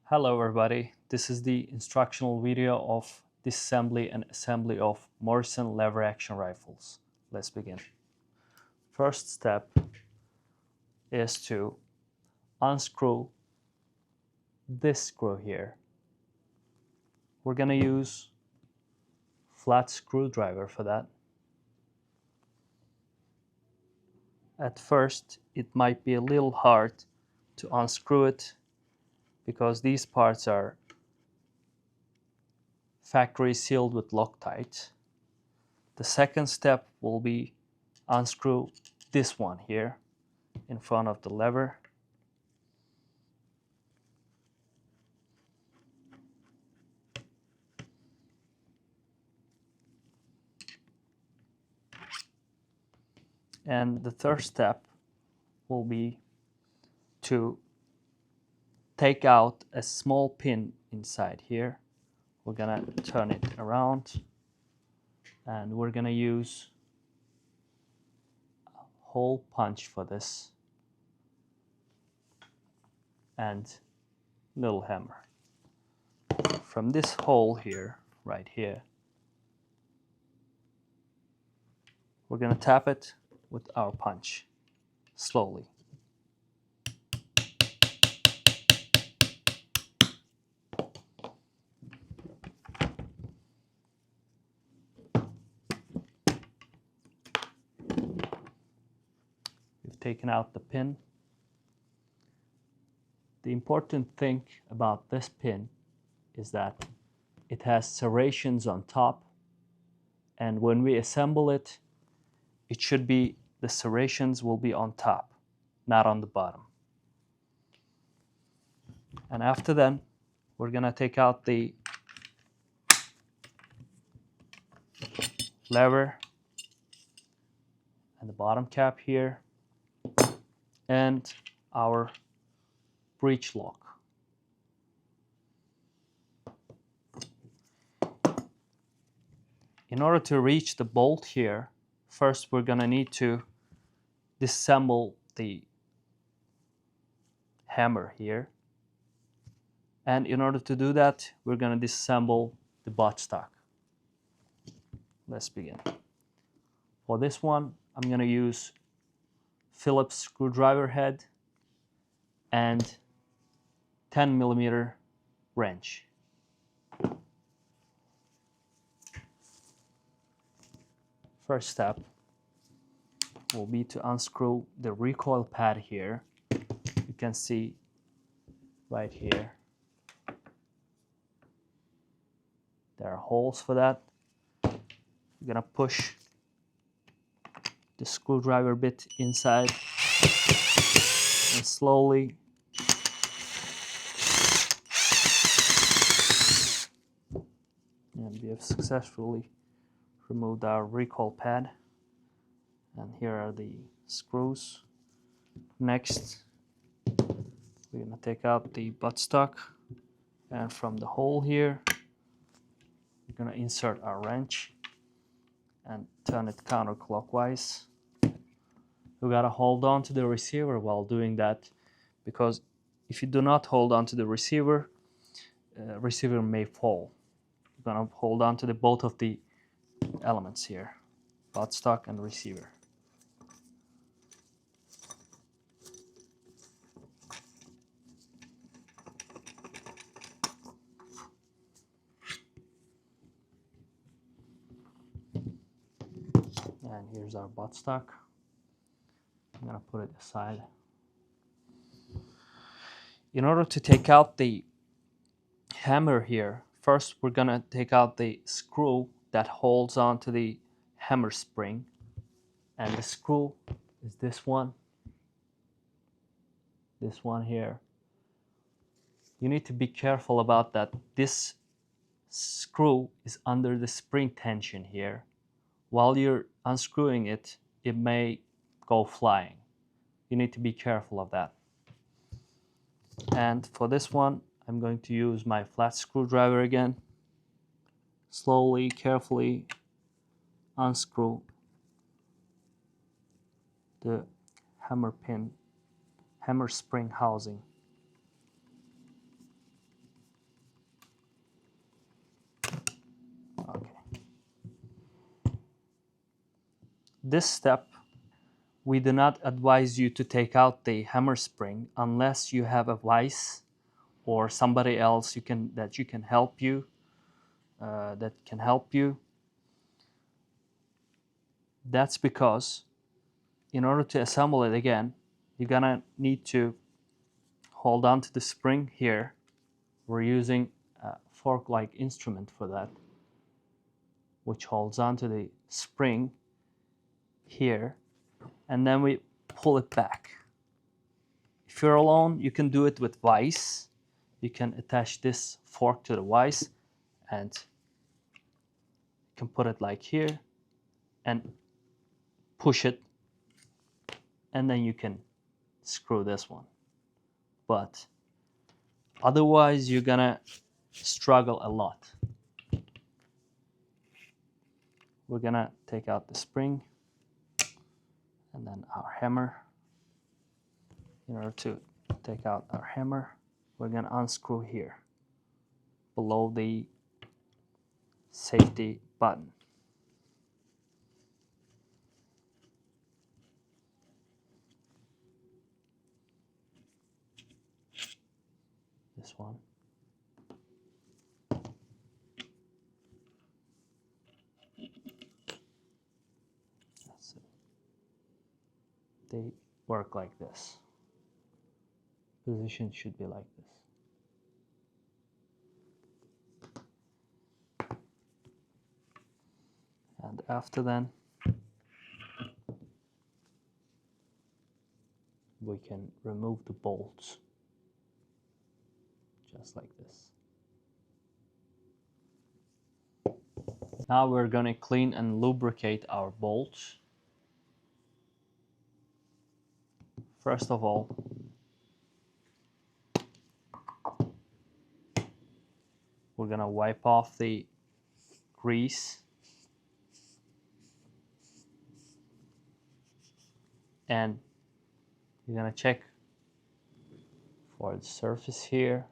Hello everybody, this is the instructional video of disassembly and assembly of Morrison lever action rifles. Let's begin. First step is to unscrew this screw here. We're gonna use flat screwdriver for that. At first it might be a little hard to unscrew it because these parts are factory sealed with Loctite. The second step will be unscrew this one here in front of the lever. And the third step will be to take out a small pin inside here. We're gonna turn it around and we're gonna use a hole punch for this and little hammer. From this hole here, right here, we're gonna tap it with our punch slowly. We've taken out the pin. The important thing about this pin is that it has serrations on top, and when we assemble it, it should be the serrations will be on top, not on the bottom. And after then, we're gonna take out the lever and the bottom cap here and our breech lock. In order to reach the bolt here, first we're gonna need to disassemble the hammer here. And in order to do that, we're gonna disassemble the buttstock. Let's begin. For this one, I'm gonna use Phillips screwdriver head and 10mm wrench. First step will be to unscrew the recoil pad here. You can see right here. There are holes for that. You're gonna push the screwdriver bit inside and slowly and we have successfully removed our recoil pad, and here are the screws. Next, we're gonna take out the buttstock, and from the hole here we're gonna insert our wrench and turn it counterclockwise. We gotta hold on to the receiver while doing that, because if you do not hold on to the receiver, receiver may fall. We're gonna hold on to both of the elements here, buttstock and receiver. And here's our buttstock. I'm gonna put it aside. In order to take out the hammer here, first we're gonna take out the screw that holds on to the hammer spring, and the screw is this one here. You need to be careful about that. This screw is under the spring tension here. While you're unscrewing it, it may go flying. You need to be careful of that. And for this one, I'm going to use my flat screwdriver again. Slowly, carefully unscrew the hammer spring housing. Okay. This step, we do not advise you to take out the hammer spring unless you have a vise or somebody else that can help you. That's because in order to assemble it again, you're gonna need to hold on to the spring here. We're using a fork-like instrument for that, which holds on to the spring here, and then we pull it back. If you're alone, you can do it with vise. You can attach this fork to the vise and you can put it like here and push it, and then you can screw this one. But otherwise, you're gonna struggle a lot. We're gonna take out the spring and then our hammer. In order to take out our hammer, we're gonna unscrew here below the safety button. This one. That's it. They work like this. Position should be like this. And after then, we can remove the bolts just like this. Now we're going to clean and lubricate our bolts. First of all, we're going to wipe off the grease and you're going to check for the surface here,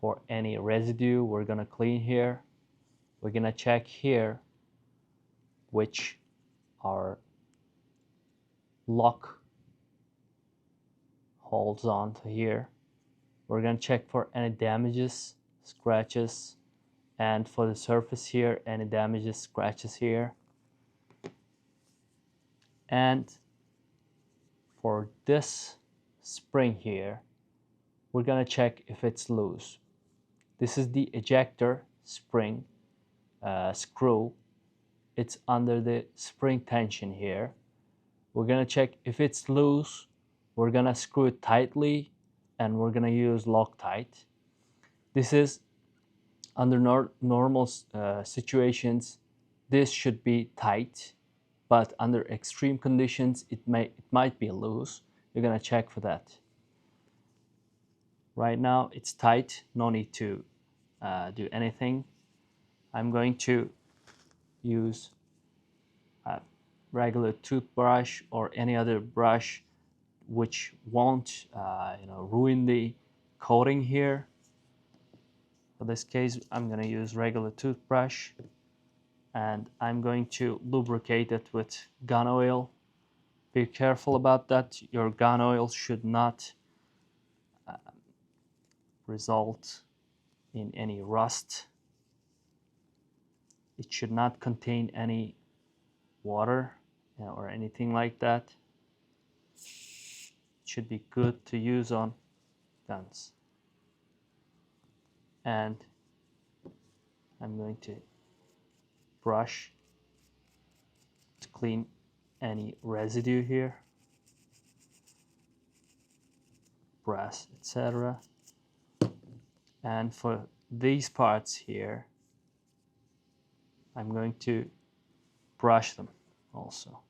for any residue. We're going to clean here. We're going to check here which our lock holds on to here. We're going to check for any damages, scratches, and for the surface here, any damages, scratches here. And for this spring here, we're going to check if it's loose. This is the ejector spring screw. It's under the spring tension here. We're going to check if it's loose. We're going to screw it tightly and we're going to use Loctite. This is under normal situations, this should be tight, but under extreme conditions, it might be loose. You're going to check for that. Right now, it's tight. No need to do anything. I'm going to use a regular toothbrush or any other brush which won't ruin the coating here. For this case, I'm going to use regular toothbrush and I'm going to lubricate it with gun oil. Be careful about that. Your gun oil should not result in any rust. It should not contain any water or anything like that. It should be good to use on guns. And I'm going to brush to clean any residue here, brass, etc. And for these parts here, I'm going to brush them also.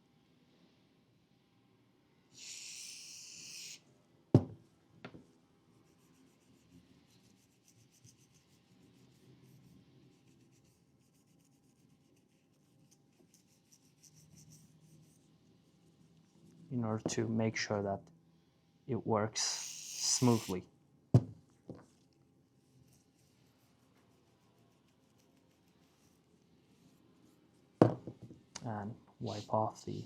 In order to make sure that it works smoothly. wipe off the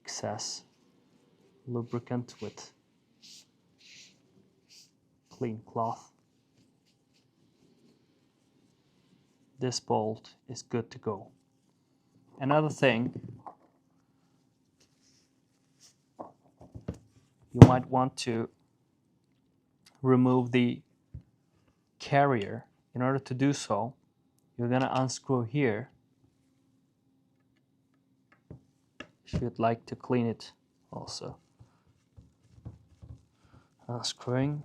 excess lubricant with clean cloth. This bolt is good to go. Another thing, you might want to remove the carrier. In order to do so, you're going to unscrew here. If you'd like to clean it also. Unscrewing.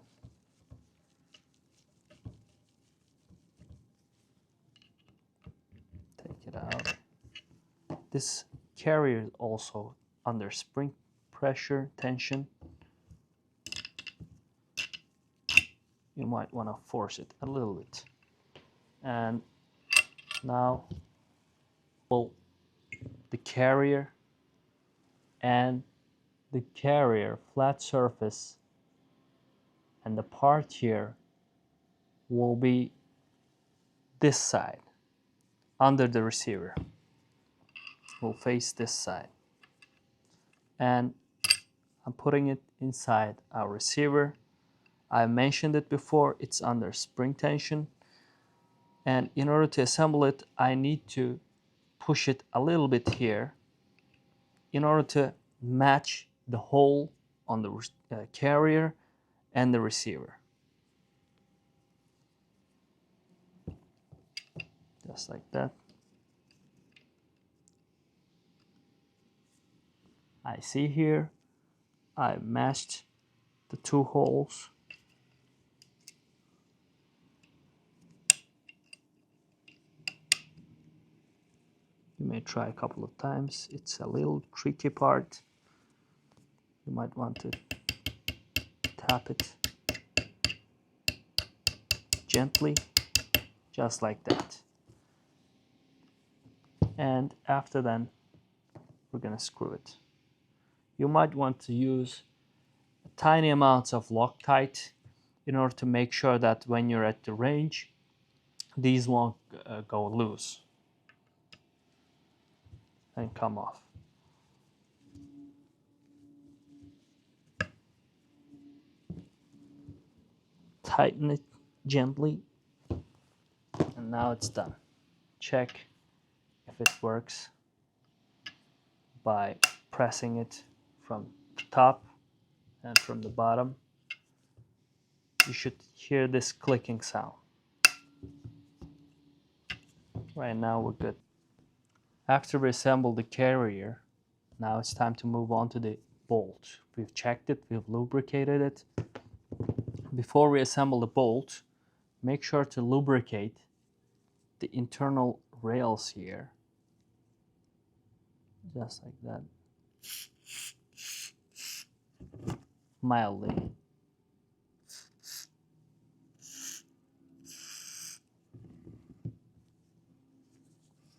Take it out. This carrier is also under spring pressure, tension. You might want to force it a little bit. And now pull the carrier, and the carrier flat surface and the part here will be this side under the receiver. Will face this side, and I'm putting it inside our receiver. I mentioned it before, it's under spring tension, and in order to assemble it I need to push it a little bit here in order to match the hole on the carrier and the receiver. Just like that. I see here I matched the two holes. You may try a couple of times. It's a little tricky part. You might want to tap it gently, just like that. And after then, we're gonna screw it. You might want to use tiny amounts of Loctite in order to make sure that when you're at the range, these won't go loose and come off. Tighten it gently, and now it's done. Check if it works by pressing it from the top and from the bottom. You should hear this clicking sound. Right now we're good. After we assemble the carrier, now it's time to move on to the bolt. We've checked it, we've lubricated it. Before we assemble the bolt, make sure to lubricate the internal rails here. Just like that. Mildly.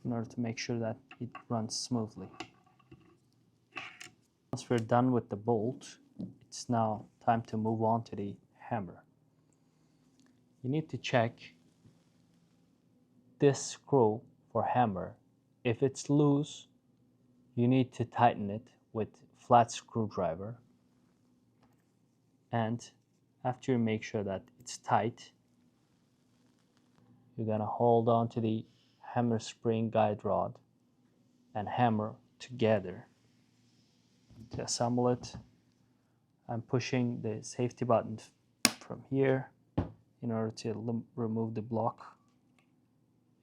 In order to make sure that it runs smoothly. Once we're done with the bolt, it's now time to move on to the hammer. You need to check this screw for hammer. If it's loose, you need to tighten it with flat screwdriver. And after you make sure that it's tight, you're gonna hold on to the hammer spring guide rod and hammer together. To assemble it, I'm pushing the safety button from here in order to remove the block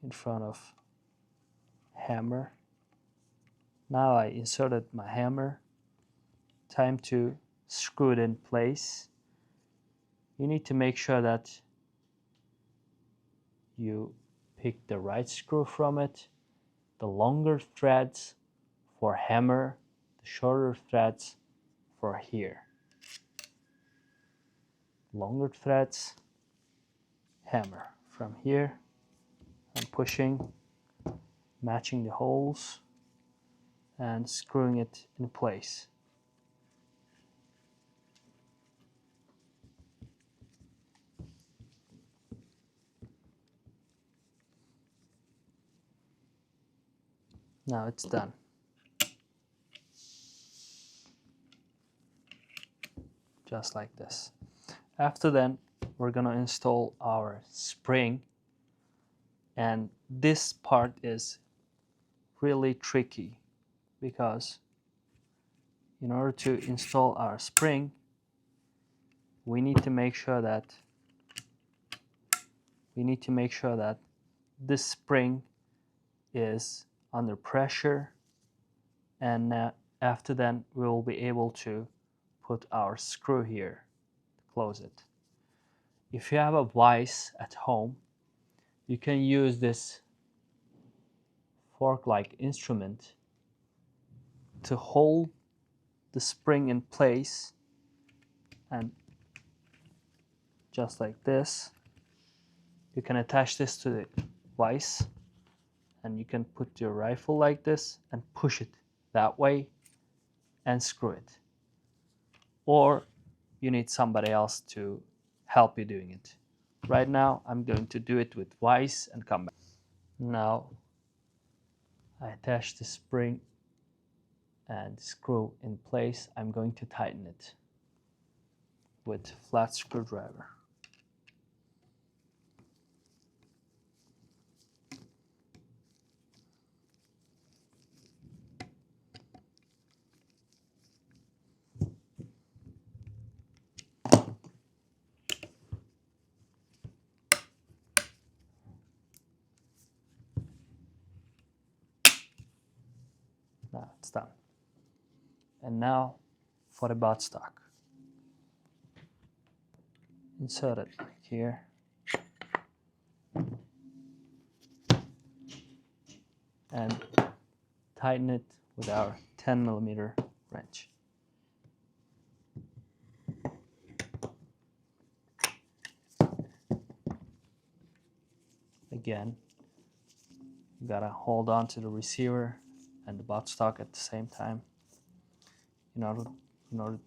in front of hammer. Now I inserted my hammer. Time to screw it in place. You need to make sure that you pick the right screw from it. The longer threads for hammer, the shorter threads for here. Longer threads, hammer. From here, I'm pushing, matching the holes, and screwing it in place. Now it's done. just like this. After then, we're gonna install our spring, and this part is really tricky because in order to install our spring, we need to make sure that this spring is under pressure, and after then we will be able to put our screw here to close it. If you have a vise at home, you can use this fork-like instrument to hold the spring in place, and just like this, you can attach this to the vise, and you can put your rifle like this and push it that way and screw it. Or you need somebody else to help you doing it. Right now I'm going to do it with vise and come back. Now I attach the spring and screw in place. I'm going to tighten it with flat screwdriver. Now it's done. And now for the buttstock. Insert it here. And tighten it with our 10mm wrench. Again, you gotta hold on to the receiver and the buttstock at the same time in order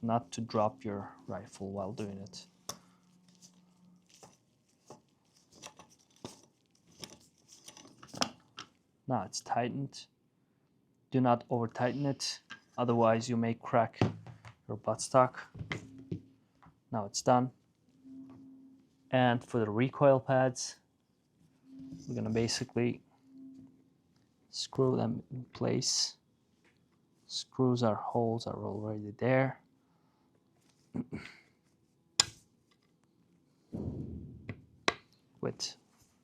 not to drop your rifle while doing it. Now it's tightened. Do not over tighten it, otherwise you may crack your buttstock. Now it's done. And for the recoil pads, we're gonna basically screw them in place. Holes are already there. With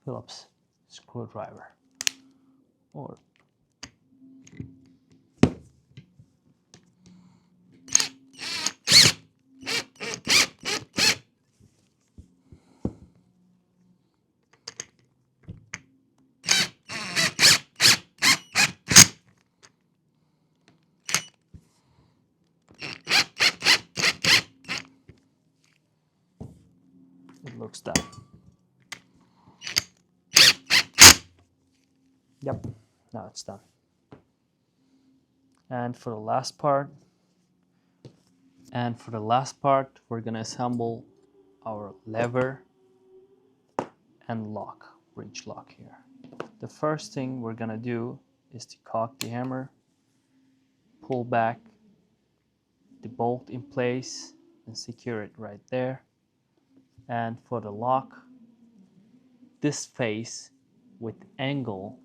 Phillips screwdriver. Or it looks done. Yep, now it's done. And for the last part, we're gonna assemble our lever and lock, breech lock here. The first thing we're gonna do is to cock the hammer, pull back the bolt in place and secure it right there. And for the lock, this face with angle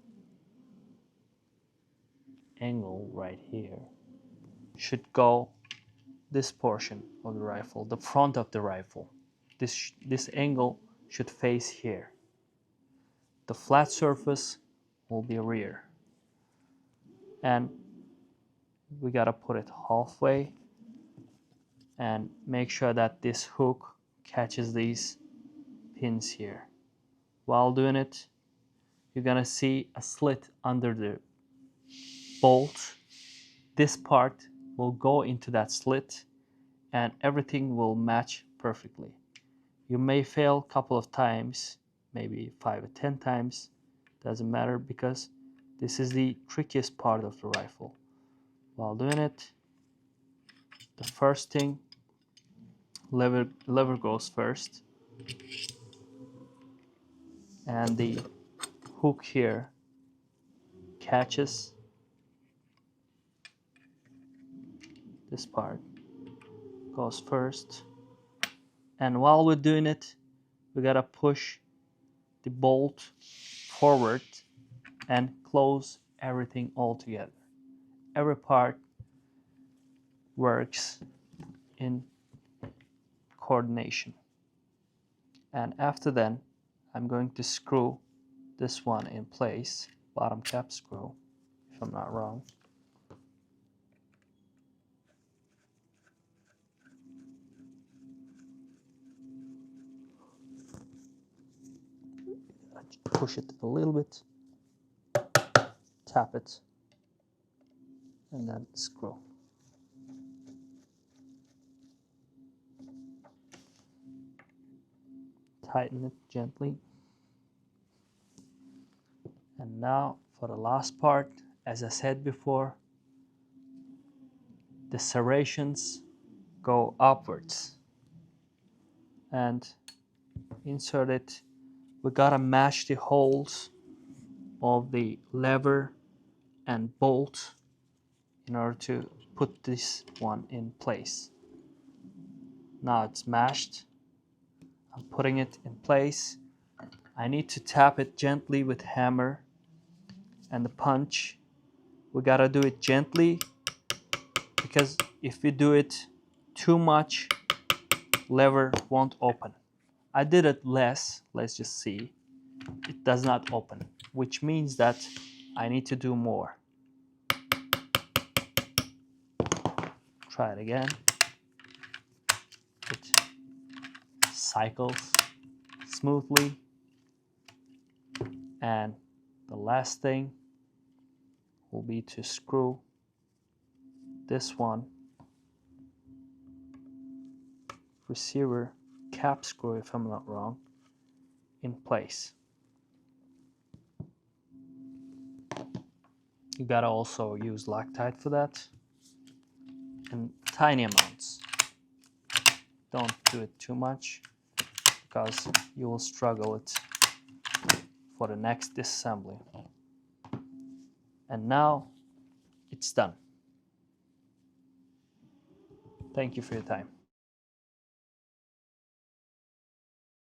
right here should go this portion of the rifle, the front of the rifle. This angle should face here. The flat surface will be rear. And we gotta put it halfway and make sure that this hook catches these pins here. While doing it, you're gonna see a slit under the bolt. This part will go into that slit and everything will match perfectly. You may fail a couple of times, maybe 5 or 10 times, doesn't matter, because this is the trickiest part of the rifle. While doing it, the first thing, lever goes first, and the hook here catches this part, goes first, And while we're doing it, we gotta push the bolt forward and close everything all together. Every part works in coordination. And after then, I'm going to screw this one in place, bottom cap screw, if I'm not wrong. Push it a little bit, tap it, and then screw. Tighten it gently. And now for the last part, as I said before, the serrations go upwards. And insert it. We gotta match the holes of the lever and bolt in order to put this one in place. Now it's mashed. I'm putting it in place. I need to tap it gently with hammer and the punch. We gotta do it gently because if we do it too much, lever won't open. I did it less, let's just see. It does not open, which means that I need to do more. Try it again. It cycles smoothly. And the last thing will be to screw this one receiver cap screw, if I'm not wrong, in place. You gotta also use Loctite for that, and tiny amounts. Don't do it too much because you will struggle it for the next disassembly. And now it's done. Thank you for your time.